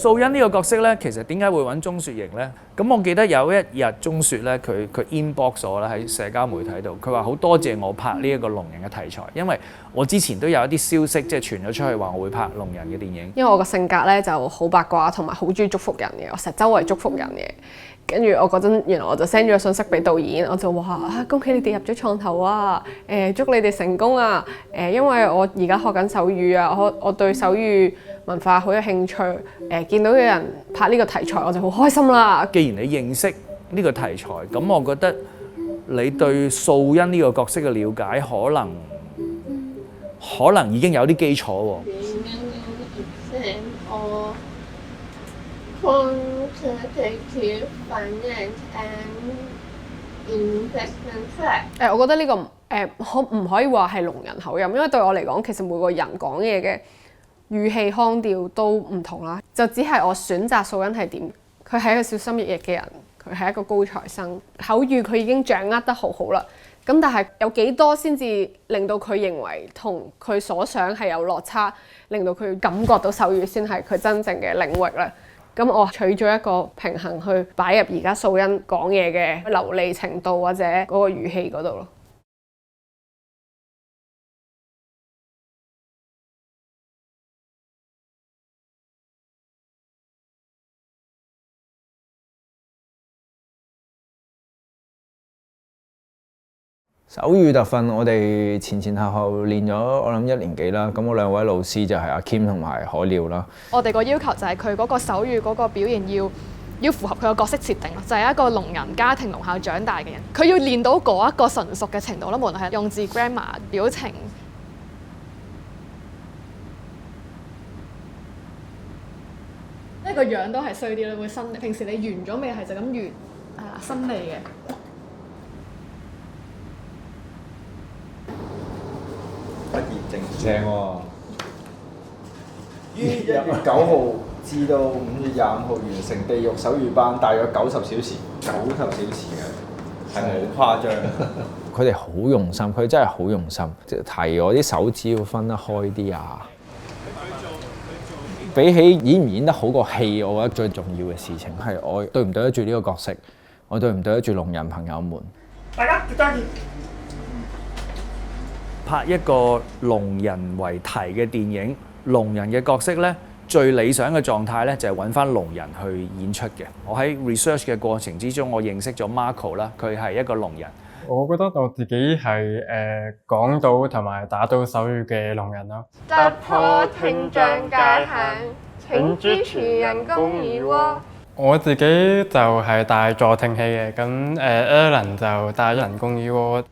素欣呢個角色咧，其實點解會揾鐘雪瑩咧？咁我記得有一日鐘雪咧，佢 inbox 我啦喺社交媒體度，佢話好多謝我拍呢一個聾人嘅題材，因為我之前都有一啲消息即係傳咗出去話我會拍聾人嘅電影。因為我個性格咧就好八卦，同埋好中意祝福人嘅，我成日周圍祝福人嘅。跟住我嗰陣，原來我就 send 咗個信息俾導演，我就話恭喜你哋入咗創投啊！祝你哋成功啊！因為我而家學緊手語啊，我對手語文化好有興趣。見到有人拍呢個題材，我就好開心啦。既然你認識呢個題材，咁我覺得你對素欣呢個角色嘅了解可能已經有啲基礎喎。Quantitative finance and investment。我覺得呢個可唔可以話係聾人口音？因為對我嚟講，其實每個人講嘢嘅語氣腔調都唔同啦。就只係我選擇素欣係點，佢係一個小心翼翼嘅人，佢係一個高材生，口語佢已經掌握得好好啦。咁但係有幾多先至令到佢認為同佢所想係有落差，令到佢感覺到手語先係佢真正嘅領域咧？咁我取咗一個平衡去擺入而家素欣講嘢嘅流利程度或者嗰個語氣嗰度咯。手語特訓我哋前後練咗我諗1年幾啦，咁我2位老師就係阿 Kim 同埋海鳥啦。我哋個要求就係佢嗰個手語嗰個表現要符合佢個角色設定咯，就係一個聾人家庭聾校長大嘅人，佢要練到嗰一個純熟嘅程度咯，無論係用字、grammar、表情。呢個樣都係衰啲咯，會伸。平時你完咗未係就咁完伸脷嘅。不言正正喎。於1月9號至到5月25號完成地獄手語班，大約90小時，90小時嘅，係好誇張。佢哋好用心，佢真係好用心，提我啲手指要分得開啲啊。比起演唔演得好個戲，我覺得最重要嘅事情係我對唔對得住呢個角色，我對唔對得住聾人朋友們。大家記得拍一個聾人為題嘅電影，聾人嘅角色咧，最理想嘅狀態咧就係揾翻聾人去演出嘅。我喺 research 嘅過程之中，我認識咗 Marco 啦，佢係一個聾人。我覺得我自己係講到同埋打到手語嘅聾人咯。突破聽障界限，請支持人工耳蝸。我自己就係帶助聽器嘅，咁Alan 就帶人工耳蝸。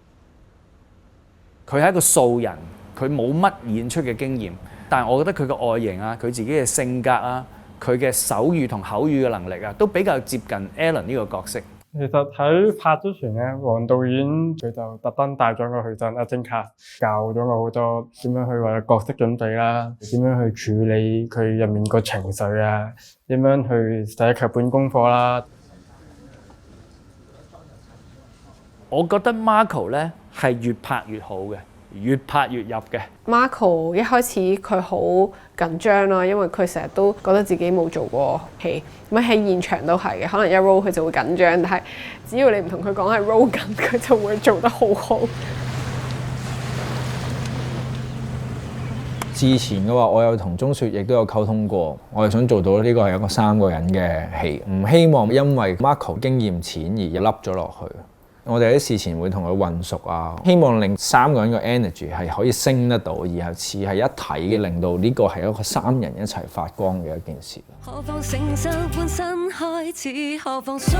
佢係一個素人，佢冇乜演出嘅經驗，但係我覺得佢嘅外形啊，佢自己嘅性格啊，佢嘅手語同口語嘅能力啊，都比較接近 Alan 呢個角色。其實喺拍之前咧，黃導演佢就特登帶咗我去真阿晶卡，教咗我好多點樣去為角色準備啦，點樣去處理佢入面個情緒啊，點樣去寫劇本功課啦。我覺得 Marco 咧係越拍越好嘅，越拍越入嘅。Marco 一開始佢好緊張啦，因為佢成日都覺得自己冇做過戲，咁喺現場都係嘅。可能一 roll 佢就會緊張，但係只要你唔同佢講係 roll 緊，佢就會做得好好。之前嘅話，我有同鐘雪亦都有溝通過，我係想做到呢個係一個3個人嘅戲，唔希望因為 Marco 經驗淺而凹咗落去。我哋喺事前會同佢混熟啊，希望令3個人嘅 energy 係可以升得到，而係似係一體嘅，令到呢個係一個3人一齊發光嘅一件事。何妨承受半生開始，何妨鬆